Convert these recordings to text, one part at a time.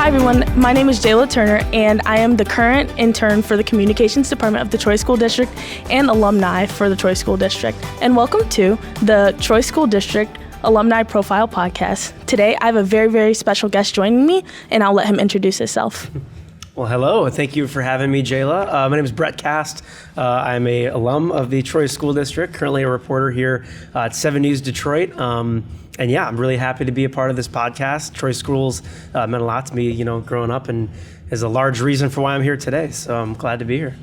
Hi everyone, my name is Jayla Turner and I am the current intern for the Communications Department of the Troy School District and alumni for the Troy School District. And welcome to the Troy School District Alumni Profile Podcast. Today I have a very, very special guest joining me and I'll let him introduce himself. Well, hello. Thank you for having me, Jayla. My name is Brett Kast. I'm a alum of the Troy School District, currently a reporter here at 7 News Detroit. And yeah, I'm really happy to be a part of this podcast. Troy Schools meant a lot to me, growing up, and is a large reason for why I'm here today. So I'm glad to be here.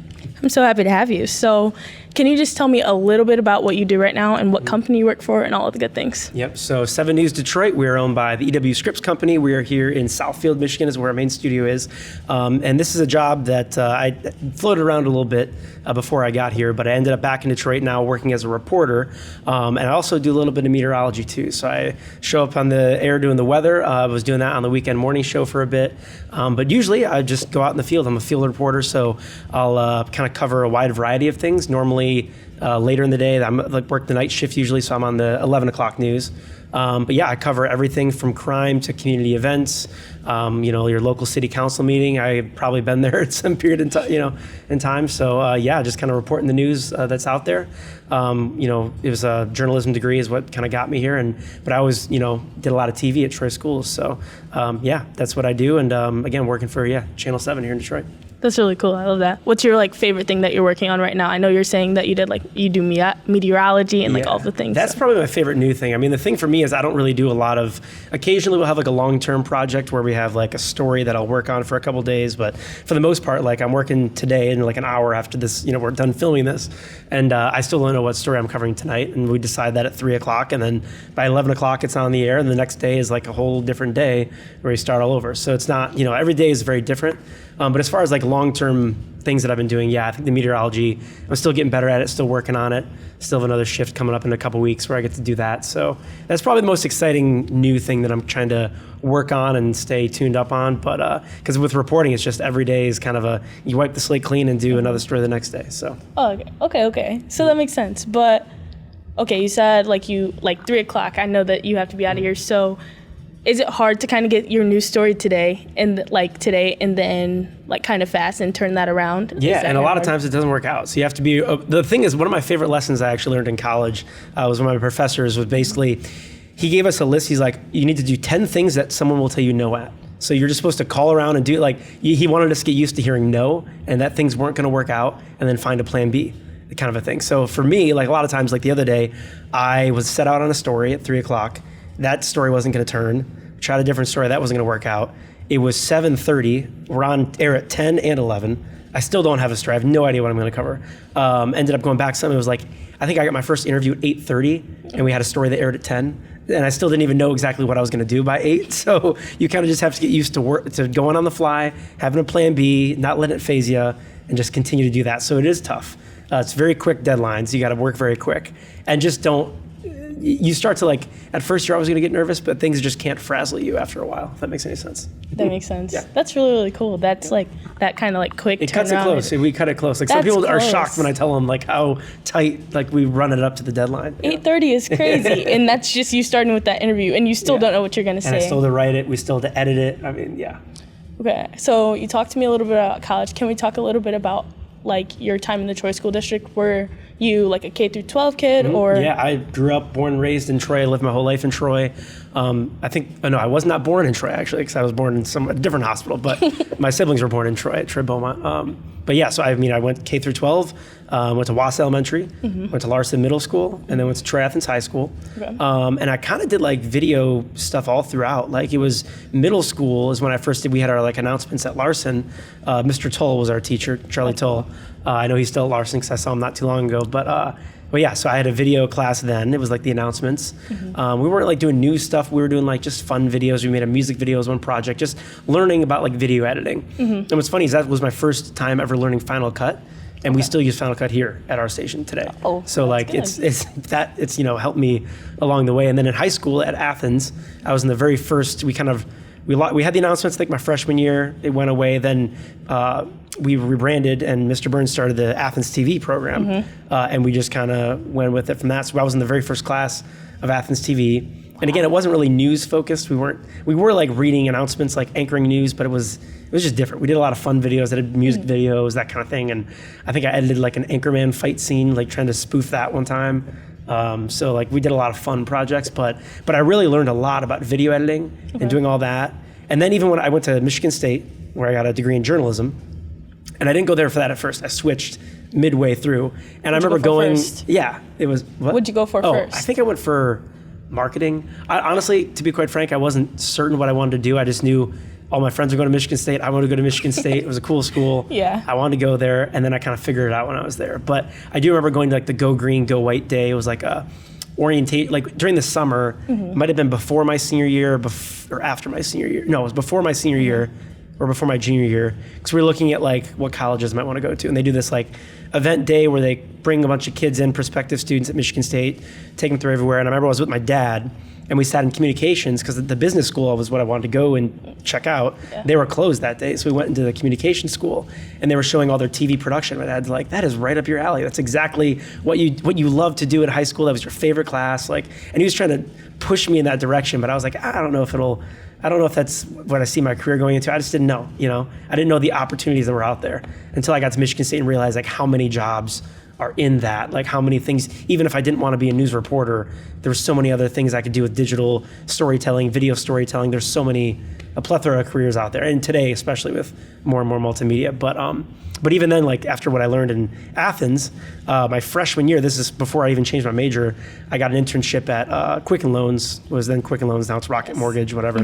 I'm so happy to have you. So can you just tell me a little bit about what you do right now and what company you work for and all of the good things? Yep. So 7 News Detroit, we are owned by the EW Scripps Company. We are here in Southfield, Michigan is where our main studio is. And this is a job that I floated around a little bit before I got here, but I ended up back in Detroit now working as a reporter. And I also do a little bit of meteorology too. So I show up on the air doing the weather. I was doing that on the weekend morning show for a bit. But usually I just go out in the field. I'm a field reporter, so I'll kind of cover a wide variety of things. Normally later in the day, I'm work the night shift usually, so I'm on the 11 o'clock news. But yeah, I cover everything from crime to community events. Your local city council meeting. I've probably been there at some period in time. So yeah, just kind of reporting the news that's out there. It was a journalism degree is what kind of got me here, but I always did a lot of TV at Troy Schools. So yeah, that's what I do. And again, working for Channel 7 here in Detroit. That's really cool. I love that. What's your favorite thing that you're working on right now? I know you're saying that you do meteorology and all the things. That's probably my favorite new thing. I mean, the thing for me is I don't really do a lot of. Occasionally, we'll have a long-term project where we have a story that I'll work on for a couple of days. But for the most part, I'm working today and an hour after this, we're done filming this, and I still don't know what story I'm covering tonight. And we decide that at 3 o'clock, and then by 11 o'clock it's on the air, and the next day is a whole different day where we start all over. So it's not, every day is very different. But as far as long-term things that I've been doing, I think the meteorology, I'm still getting better at it, still working on it. Still have another shift coming up in a couple weeks where I get to do that. So that's probably the most exciting new thing that I'm trying to work on and stay tuned up on. But because with reporting, it's just every day is kind of you wipe the slate clean and do another story the next day. So. Oh, okay. So that makes sense. But okay, you said 3 o'clock. I know that you have to be out of here. So is it hard to kind of get your news story today and then kind of fast and turn that around? Yeah, and a lot of times it doesn't work out. So you have to be, the thing is, one of my favorite lessons I actually learned in college was one of my professors was basically, he gave us a list. He's like, you need to do 10 things that someone will tell you no at. So you're just supposed to call around and do he wanted us to get used to hearing no and that things weren't going to work out and then find a plan B, kind of a thing. So for me, a lot of times, the other day, I was set out on a story at 3 o'clock. That story wasn't going to turn. Tried a different story. That wasn't going to work out. It was 7:30. We're on air at 10 and 11. I still don't have a story. I have no idea what I'm going to cover. Ended up going back some. It was I think I got my first interview at 8:30, and we had a story that aired at 10. And I still didn't even know exactly what I was going to do by 8. So you kind of just have to get used to going on the fly, having a plan B, not letting it phase you, and just continue to do that. So it is tough. It's very quick deadlines. You got to work very quick. And just don't. You start to at first you're always going to get nervous, but things just can't frazzle you after a while, if that makes any sense. That makes sense. Yeah. That's really, really cool. That's that kind of quick turnaround. It cuts it close. We cut it close. Some people are shocked when I tell them how tight we run it up to the deadline. 8:30 is crazy. And that's just you starting with that interview and you still don't know what you're going to say. And I still have to write it. We still have to edit it. I mean, yeah. Okay. So you talked to me a little bit about college. Can we talk a little bit about your time in the Troy School District? Were you a K through 12 kid or? Yeah, I grew up, born and raised in Troy. I lived my whole life in Troy. I was not born in Troy actually, because I was born in a different hospital, but my siblings were born in Troy, at Troy Beaumont. But yeah, so I went K through 12, went to Wass Elementary, went to Larson Middle School, and then went to Troy Athens High School. Okay. And I kind of did video stuff all throughout. It was middle school is when I first we had our announcements at Larson. Mr. Toll was our teacher, Charlie Toll. I know he's still at Larson because I saw him not too long ago, but yeah, so I had a video class then. It was the announcements. We weren't doing new stuff. We were doing just fun videos. We made a music video as one project, just learning about video editing. And what's funny is that was my first time ever learning Final Cut. And we still use Final Cut here at our station today. Oh, so it's helped me along the way. And then in high school at Athens, I was in the very first, we had the announcements my freshman year. It went away. Then we rebranded and Mr. Burns started the Athens TV program. And we just kind of went with it from that. So I was in the very first class of Athens TV. And again, it wasn't really news focused. We were like reading announcements, like anchoring news, but it was just different. We did a lot of fun videos. I did music videos, that kind of thing. And I think I edited like an Anchorman fight scene, like trying to spoof that one time. So like we did a lot of fun projects, but I really learned a lot about video editing and doing all that. And then even when I went to Michigan State, where I got a degree in journalism, and I didn't go there for that at first. I switched midway through. And I remember going, yeah, it was, what? What'd you go for first? I think I went for marketing. Honestly, to be quite frank, I wasn't certain what I wanted to do. I just knew all my friends were going to Michigan State. I wanted to go to Michigan State. It was a cool school. Yeah. I wanted to go there, and then I kind of figured it out when I was there. But I do remember going to like the Go Green, Go White Day. It was like a orientate, like during the summer. It might have been before my senior year or after my senior year. No, it was before my senior year or before my junior year, because we were looking at like what colleges I might want to go to. And they do this like event day where they bring a bunch of kids in, prospective students at Michigan State, take them through everywhere. And I remember I was with my dad, and we sat in communications because the business school was what I wanted to go and check out. Yeah. They were closed that day, so we went into the communication school, and they were showing all their TV production. My dad's like, "That is right up your alley. That's exactly what you love to do in high school. That was your favorite class." Like, and he was trying to push me in that direction, but I was like, I don't know if that's what I see my career going into. I just didn't know, I didn't know the opportunities that were out there until I got to Michigan State and realized like how many jobs are in that, like how many things, even if I didn't want to be a news reporter, there were so many other things I could do with digital storytelling, video storytelling. There's a plethora of careers out there. And today, especially with more and more multimedia. But even then, like after what I learned in Athens, my freshman year, this is before I even changed my major, I got an internship at Quicken Loans, was then Quicken Loans, now it's Rocket Mortgage, whatever,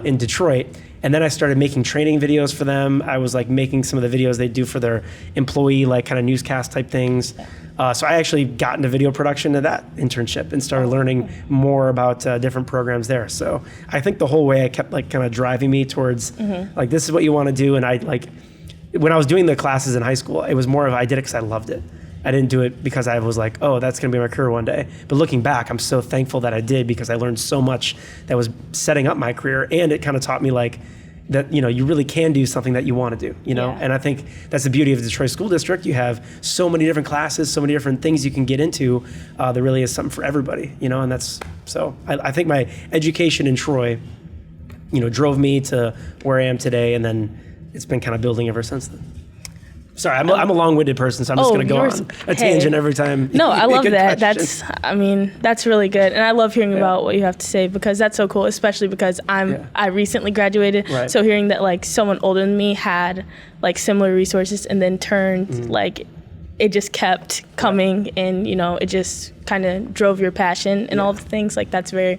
in Detroit. And then I started making training videos for them. I was like making some of the videos they do for their employee, like kind of newscast type things. So I actually got into video production at that internship and started learning more about different programs there. So I think the whole way I kept like kind of driving me towards like, this is what you want to do. And I like, when I was doing the classes in high school, it was more of, I did it because I loved it. I didn't do it because I was like, oh, that's going to be my career one day. But looking back, I'm so thankful that I did, because I learned so much that was setting up my career. And it kind of taught me like that, you really can do something that you want to do, Yeah. And I think that's the beauty of the Detroit School District. You have so many different classes, so many different things you can get into. There really is something for everybody, and that's, so I think my education in Troy, drove me to where I am today. And then it's been kind of building ever since then. Sorry, I'm a long-winded person, so I'm just going to go on a tangent every time. No, I love that. That's really good. And I love hearing about what you have to say, because that's so cool, especially because I recently graduated. Right. So hearing that like someone older than me had like similar resources and then turned like, it just kept coming, and it just kind of drove your passion and all of the things that's very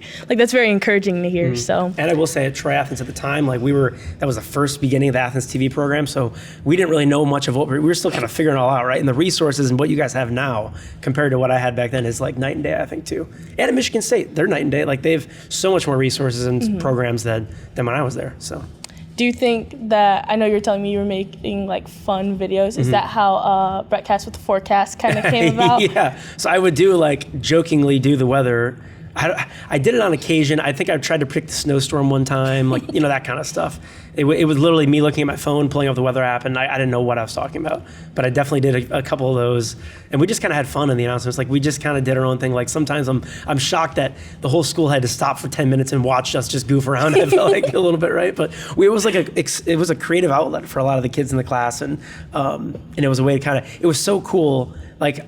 encouraging to hear. So, and I will say at Troy Athens at the time, like that was the first beginning of the Athens TV program, so we didn't really know much of what we were still kind of figuring it all out, right? And the resources and what you guys have now compared to what I had back then is like night and day, I think, too. And at Michigan State, they're night and day. Like they have so much more resources and programs than when I was there. So. Do you think that, I know you're telling me you were making like fun videos, is that how Brett Kast with the forecast kind of came about? Yeah, so I would jokingly do the weather. I did it on occasion. I think I tried to predict the snowstorm one time, like, that kind of stuff. It was literally me looking at my phone, pulling up the weather app, and I didn't know what I was talking about. But I definitely did a couple of those. And we just kind of had fun in the announcements. Like, we just kind of did our own thing. Like, sometimes I'm shocked that the whole school had to stop for 10 minutes and watch us just goof around. I felt like a little bit, right? But it was a creative outlet for a lot of the kids in the class. And it was a way to it was so cool. Like,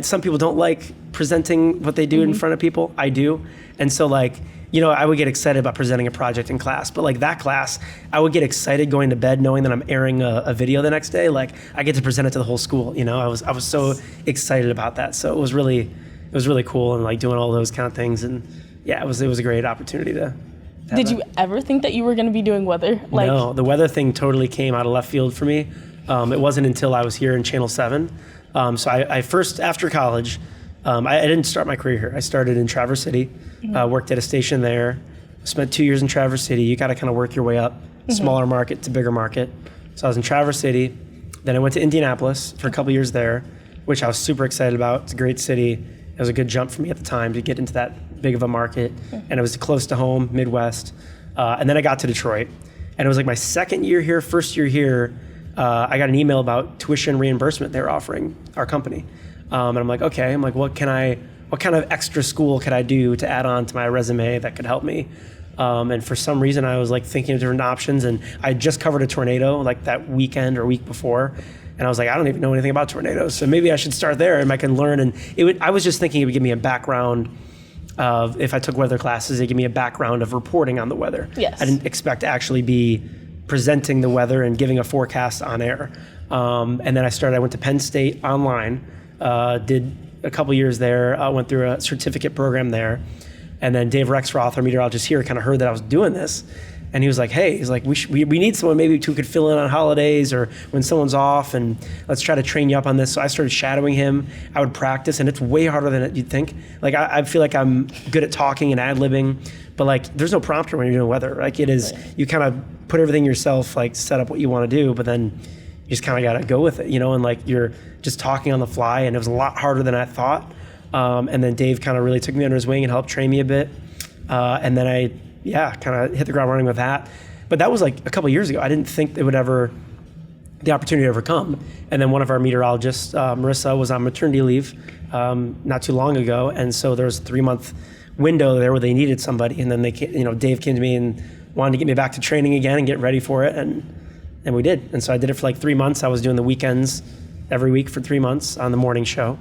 some people don't like presenting what they do in front of people. I do. And so I would get excited about presenting a project in class, but like that class, I would get excited going to bed knowing that I'm airing a video the next day. Like I get to present it to the whole school. I was so excited about that. So it was really cool, and like doing all those kind of things. And yeah, it was a great opportunity to. Did you ever think that you were going to be doing weather? No, the weather thing totally came out of left field for me. It wasn't until I was here in Channel 7. So I first, after college, I didn't start my career here. I started in Traverse City, worked at a station there, spent 2 years in Traverse City. You got to kind of work your way up, smaller market to bigger market. So I was in Traverse City. Then I went to Indianapolis for a couple years there, which I was super excited about. It's a great city. It was a good jump for me at the time to get into that big of a market. And it was close to home, Midwest. And then I got to Detroit. And it was like my second year here, first year here, I got an email about tuition reimbursement they were offering our company. And I'm like, okay. I'm like, what can I what kind of extra school could I do to add on to my resume that could help me? And for some reason, I was like thinking of different options, and I just covered a tornado like that weekend or week before, and I was like, I don't even know anything about tornadoes, so maybe I should start there and I can learn. And I was just thinking it would give me a background of, if I took weather classes, it'd give me a background of reporting on the weather. Yes. I didn't expect to actually be presenting the weather and giving a forecast on air. And then I went to Penn State online, did a couple years there, went through a certificate program there. And then Dave Rexroth, our meteorologist here, kind of heard that I was doing this. And he was like, hey, he's like, we need someone maybe who could fill in on holidays or when someone's off, and let's try to train you up on this. So I started shadowing him. I would practice, and it's way harder than you'd think. Like, I feel like I'm good at talking and ad-libbing, but like, there's no prompter when you're doing weather. Like, it is, you kind of put everything yourself, like set up what you want to do, but then you just kind of got to go with it, and like, you're just talking on the fly, and it was a lot harder than I thought. And then Dave kind of really took me under his wing and helped train me a bit. And then I kind of hit the ground running with that. But that was like a couple of years ago. I didn't think the opportunity would ever come. And then one of our meteorologists, Marissa, was on maternity leave not too long ago. And so there was a 3-month window there where they needed somebody. And then Dave came to me and wanted to get me back to training again and get ready for it. And we did. And so I did it for like 3 months. I was doing the weekends every week for 3 months on the morning show.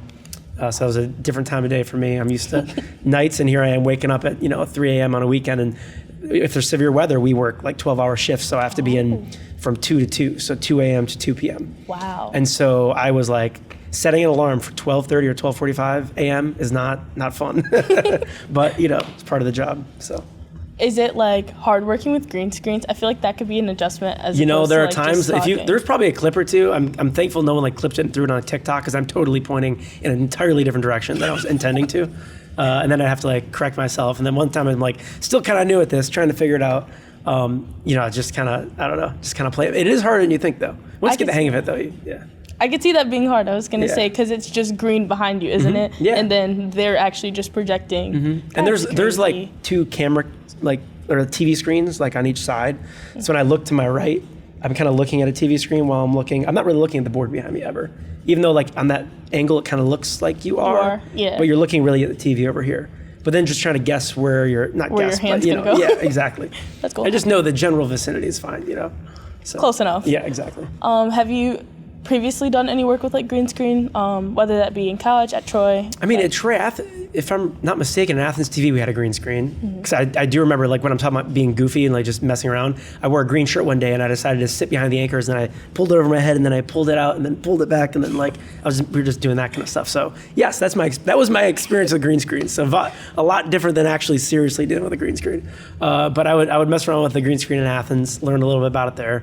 So it was a different time of day for me. I'm used to nights, and here I am waking up at 3 a.m. on a weekend. And if there's severe weather, we work like 12-hour shifts, so I have to be in from 2 to 2, so 2 a.m. to 2 p.m. Wow. And so I was like, setting an alarm for 12:30 or 12:45 a.m. is not fun, but it's part of the job. So. Is it like hard working with green screens? I feel like that could be an adjustment as there are times there's probably a clip or two. I'm thankful no one like clipped it and threw it on a TikTok, because I'm totally pointing in an entirely different direction than I was intending to. And then I have to like correct myself. And then one time I'm like still kind of new at this, trying to figure it out. Just kind of, I don't know, just kind of play it. It is harder than you think though. Once you get the hang of it though, yeah. I could see that being hard. I was going to say, because it's just green behind you, isn't it? Yeah. And then they're actually just projecting. And there's like 2 camera, like, or TV screens like on each side. So when I look to my right, I'm kind of looking at a TV screen while I'm not really looking at the board behind me ever. Even though like on that angle, it kind of looks like you are. Yeah. But you're looking really at the TV over here. But then just trying to guess where your hands gonna go. Yeah, exactly. That's cool. I just know the general vicinity is fine, So, close enough. Yeah, exactly. Have you previously done any work with like green screen, whether that be in college, at Troy? I mean, at Troy, if I'm not mistaken, at Athens TV, we had a green screen. Because I do remember, like, when I'm talking about being goofy and like just messing around, I wore a green shirt one day and I decided to sit behind the anchors, and I pulled it over my head, and then I pulled it out and then pulled it back, and then like we were just doing that kind of stuff. So yes, that was my experience with green screen. So a lot different than actually seriously dealing with a green screen. But I would mess around with the green screen in Athens, learn a little bit about it there.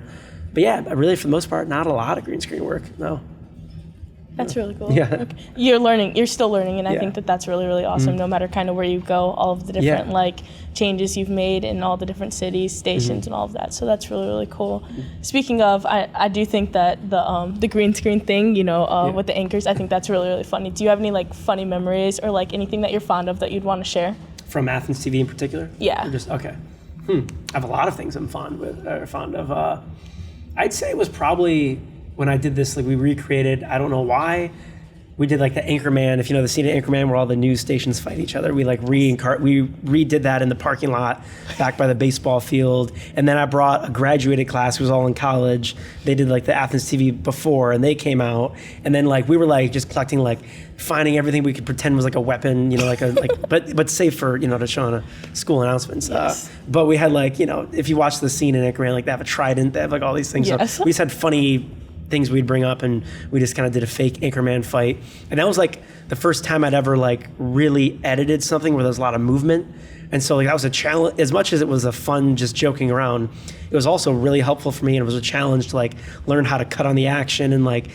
But yeah, really for the most part, not a lot of green screen work, no. That's really cool. Yeah. Okay. You're still learning, and I think that's really, really awesome, no matter kind of where you go, all of the different like changes you've made in all the different cities, stations, and all of that. So that's really, really cool. Speaking of, I do think that the green screen thing, with the anchors, I think that's really, really funny. Do you have any like funny memories or like anything that you're fond of that you'd want to share? From Athens TV in particular? Yeah. Or just, okay. I have a lot of things I'm fond of. I'd say it was probably when I did this, like we recreated, I don't know why, we did like the Anchorman, if you know the scene of Anchorman where all the news stations fight each other, we like we redid that in the parking lot back by the baseball field. And then I brought a graduated class who was all in college. They did like the Athens TV before, and they came out. And then like we were like just collecting, like finding everything we could pretend was like a weapon, but safe for, to show on a school announcements. Yes. But we had like, if you watch the scene in Anchorman, like they have a trident, they have like all these things. Yes. So we just had funny things we'd bring up, and we just kind of did a fake Anchorman fight. And that was like the first time I'd ever like really edited something where there was a lot of movement. And so like that was a challenge. As much as it was a fun just joking around, it was also really helpful for me, and it was a challenge to like learn how to cut on the action and like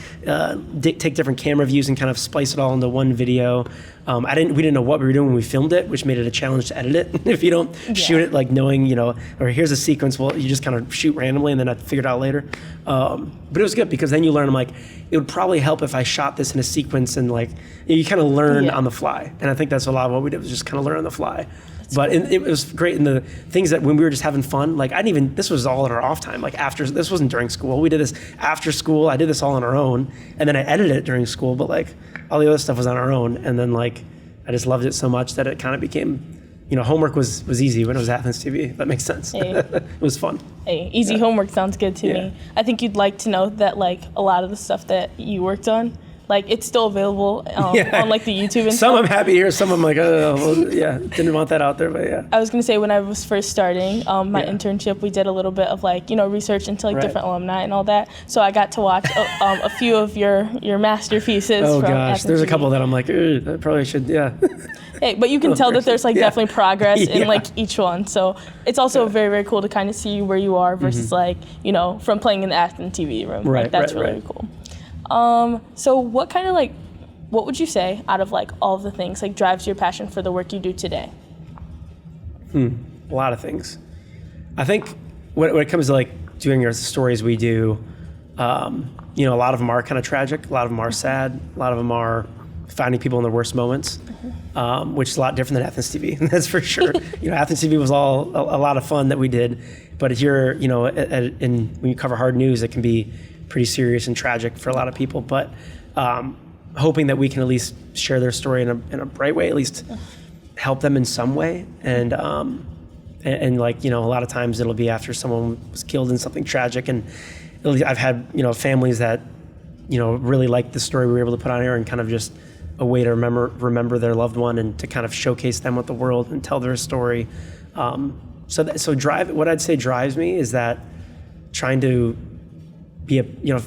take different camera views and kind of splice it all into one video. We didn't know what we were doing when we filmed it, which made it a challenge to edit it. If you don't shoot it like knowing, or here's a sequence, well, you just kind of shoot randomly and then I figured it out later. But it was good because then you learn, I'm like, it would probably help if I shot this in a sequence, and like you kind of learn on the fly. And I think that's a lot of what we did, was just kind of learn on the fly. But it was great in the things that when we were just having fun, like this was all in our off time. Like this wasn't during school. We did this after school. I did this all on our own. And then I edited it during school, but like all the other stuff was on our own. And then like I just loved it so much that it kind of became, homework was easy when it was Athens TV. That makes sense. Hey. It was fun. Hey, easy homework sounds good to me. I think you'd like to know that like a lot of the stuff that you worked on, like it's still available on like the YouTube and some stuff. I'm happy to hear, some I'm like, didn't want that out there, but yeah. I was gonna say when I was first starting my internship, we did a little bit of like research into like different alumni and all that. So I got to watch a few of your masterpieces. Oh from gosh, Athens there's a TV. couple that I'm like, I probably should, Hey, but you can tell that there's like definitely progress in Yeah. like each one. So it's also very, very cool to kind of see where you are versus like, from playing in the Athens TV room. Right, like that's right, really right. cool. So what would you say out of like all of the things like drives your passion for the work you do today? A lot of things. I think when it comes to like doing the stories we do, a lot of them are kind of tragic. A lot of them are sad. A lot of them are finding people in their worst moments, which is a lot different than Athens TV. That's for sure. Athens TV was all a lot of fun that we did, but here, when you cover hard news, it can be pretty serious and tragic for a lot of people. But hoping that we can at least share their story in a bright way, at least help them in some way, and like a lot of times it'll be after someone was killed in something tragic, and I've had families that really like the story we were able to put on air, and kind of just a way to remember their loved one and to kind of showcase them with the world and tell their story. What I'd say drives me is that trying to be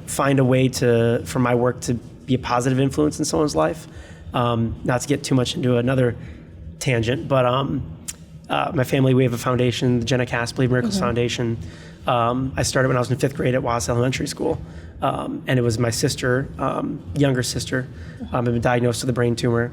find a way for my work to be a positive influence in someone's life. Not to get too much into another tangent, but my family, we have a foundation, the Brett Kast Believe Miracles Foundation. I started when I was in 5th grade at WXYZ Elementary School. And it was my sister, younger sister, had been diagnosed with a brain tumor.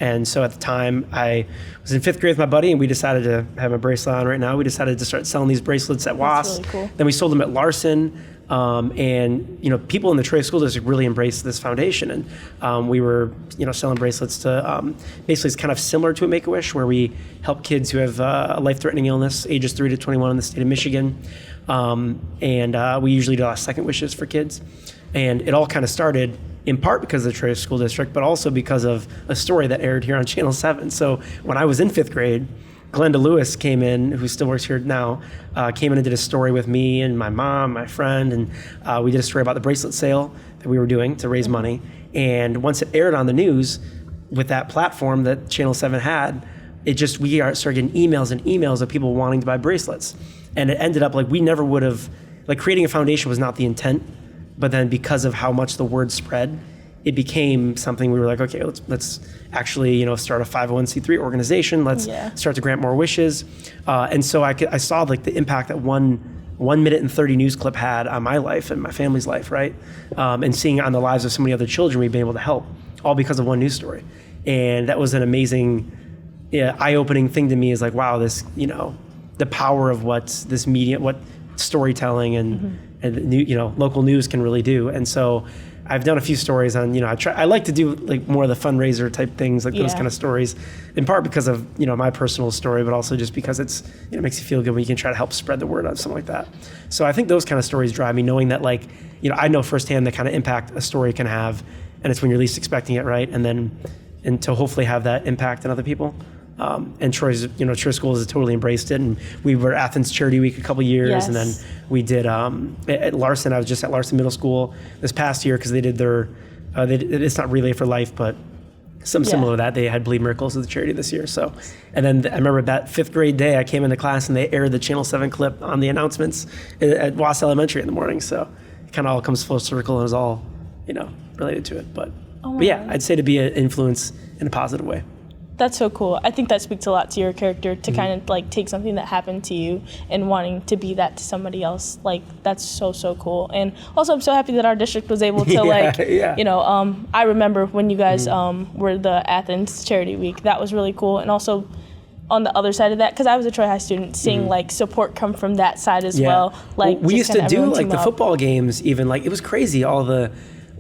And so at the time, I was in 5th grade with my buddy, and we decided to have a bracelet on right now. We decided to start selling these bracelets at WXYZ. That's really cool. Then we sold them at Larson. And people in the Troy School District really embraced this foundation. And we were selling bracelets to, basically it's kind of similar to a Make-A-Wish, where we help kids who have a life-threatening illness, ages 3 to 21 in the state of Michigan. And we usually do a lot of second wishes for kids. And it all kind of started in part because of the Troy School District, but also because of a story that aired here on Channel 7. So when I was in 5th grade, Glenda Lewis came in, who still works here now, came in and did a story with me and my mom, my friend, and we did a story about the bracelet sale that we were doing to raise money. And once it aired on the news with that platform that Channel 7 had, we started getting emails and emails of people wanting to buy bracelets. And it ended up like we never would have, like creating a foundation was not the intent, but then because of how much the word spread, it became something we were like, okay, let's actually, start a 501c3 organization. Let's start to grant more wishes. And so I saw like the impact that 1 minute and 30 news clip had on my life and my family's life, right? And seeing it on the lives of so many other children we've been able to help, all because of one news story. And that was an amazing, eye-opening thing to me, is like, wow, this, the power of what this media, what storytelling and local news can really do. And so I've done a few stories on, I like to do like more of the fundraiser type things, like those kind of stories, in part because of, my personal story, but also just because it makes you feel good when you can try to help spread the word on something like that. So I think those kind of stories drive me, knowing that I know firsthand the kind of impact a story can have, and it's when you're least expecting it, right? And to hopefully have that impact on other people. And Troy Schools has totally embraced it. And we were at Athens Charity Week a couple years, and then we did at Larson. I was just at Larson Middle School this past year because they did their. It's not Relay for Life, but something similar to that. They had Believe Miracles as the charity this year. So, and then I remember that 5th grade day, I came into class and they aired the Channel 7 clip on the announcements at WXYZ Elementary in the morning. So it kind of all comes full circle and it was all related to it. But yeah, I'd say to be an influence in a positive way. That's so cool. I think that speaks a lot to your character, to kind of like take something that happened to you and wanting to be that to somebody else. Like, that's so, so cool. And also, I'm so happy that our district was able to I remember when you guys were the Athens Charity Week. That was really cool. And also on the other side of that, because I was a Troy High student, seeing like support come from that side as well. Like, we used to do like the football games, even like it was crazy. All the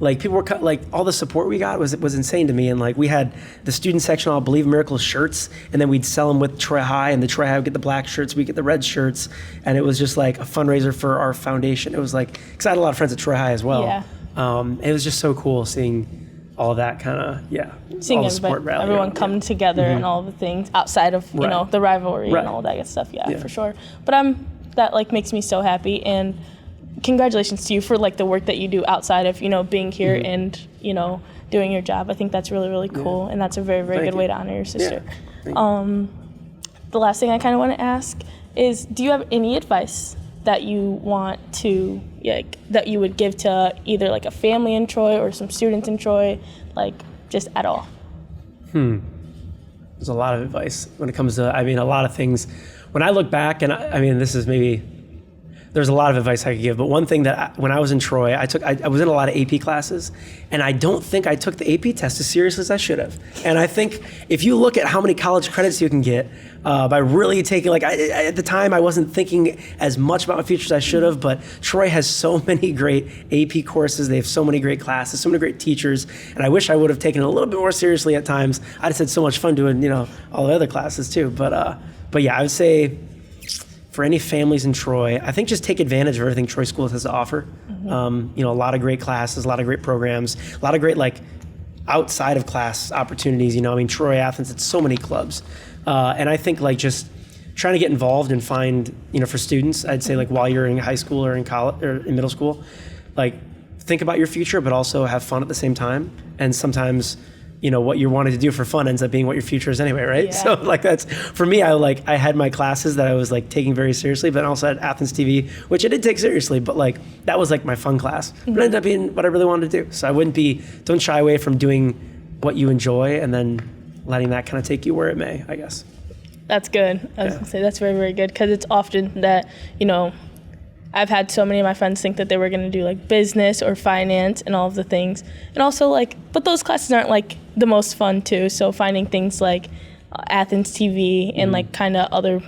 people were all the support we got was insane to me. And like we had the student section all Believe Miracles shirts, and then we'd sell them with Troy High, and the Troy High would get the black shirts, we get the red shirts, and it was just like a fundraiser for our foundation. It was like, because I had a lot of friends at Troy High as well. It was just so cool seeing all of that kind of, seeing all the support rally everyone around, come together and all the things outside of, you know, the rivalry and all that good stuff. Yeah, for sure. But that like makes me so happy, and congratulations to you for like the work that you do outside of, you know, being here and, you know, doing your job. I think that's really, really cool. And that's a very, very good way to honor your sister. The last thing I kind of want to ask is, do you have any advice that you want to, like, that you would give to either like a family in Troy or some students in Troy, like just at all? There's a lot of advice when it comes to, I mean, a lot of things. When I look back, and I mean, this is maybe, there's a lot of advice I could give, but one thing that when I was in Troy, I was in a lot of AP classes, and I don't think I took the AP test as seriously as I should have. And I think if you look at how many college credits you can get by really taking, like, at the time I wasn't thinking as much about my future as I should have, but Troy has so many great AP courses, they have so many great classes, so many great teachers, and I wish I would have taken it a little bit more seriously at times. I just had so much fun doing, you know, all the other classes too. But yeah, I would say, for any families in Troy, I think just take advantage of everything Troy Schools has to offer. You know, a lot of great classes, a lot of great programs, a lot of great like outside of class opportunities. You know, I mean, Troy, Athens, it's so many clubs. And I think like just trying to get involved and find, you know, for students, I'd say like while you're in high school or in college or in middle school, like think about your future, but also have fun at the same time. And sometimes, you know, what you wanted to do for fun ends up being what your future is anyway, right? So like that's, for me, I had my classes that I was like taking very seriously, but I also had Athens TV, which I did take seriously, but like that was like my fun class. But it ended up being what I really wanted to do. So don't shy away from doing what you enjoy and then letting that kind of take you where it may, I guess. That's good. I was gonna say that's very, very good, because it's often that, you know, I've had so many of my friends think that they were going to do like business or finance and all of the things. And also like, but those classes aren't like the most fun too. So finding things like Athens TV and like kind of other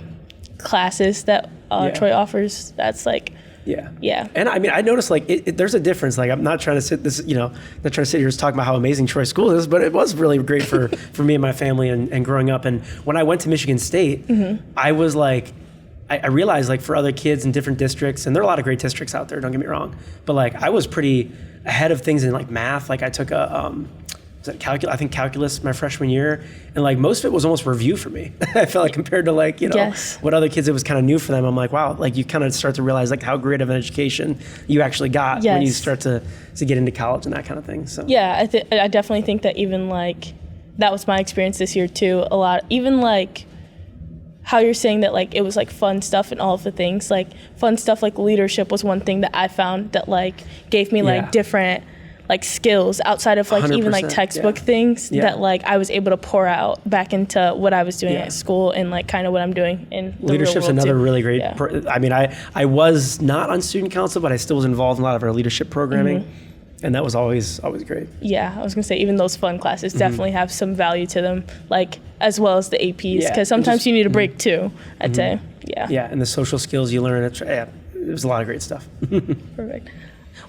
classes that Troy offers, that's like, And I mean, I noticed like there's a difference. Like I'm not trying to sit here and talk about how amazing Troy School is, but it was really great for me and my family and growing up. And when I went to Michigan State, I was like, I realized like for other kids in different districts, and there are a lot of great districts out there, don't get me wrong, but like I was pretty ahead of things in like math. Like I took calculus my freshman year, and like most of it was almost review for me. I felt like compared to like, you know, what other kids, it was kind of new for them. I'm like, wow, like you kind of start to realize like how great of an education you actually got when you start to get into college and that kind of thing. So yeah, I definitely think that even like that was my experience this year too. A lot, even like how you're saying that like it was like fun stuff and all of the things, like fun stuff like leadership was one thing that I found that like gave me like different like skills outside of like even like textbook things that like I was able to pour out back into what I was doing at school and like kind of what I'm doing in the leadership's real world another too. really great I mean I was not on student council, but I still was involved in a lot of our leadership programming. And that was always great. Yeah, I was gonna say even those fun classes definitely have some value to them, like as well as the APs, because sometimes you need a break too. I'd say, Yeah, and the social skills you learn. It was a lot of great stuff. Perfect.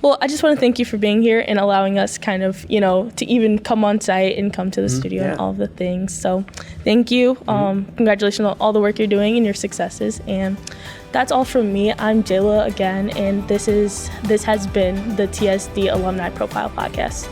Well, I just want to thank you for being here and allowing us kind of, you know, to even come on site and come to the studio and all of the things. So thank you. Congratulations on all the work you're doing and your successes. And that's all from me. I'm Jayla again, and this has been the TSD Alumni Profile Podcast.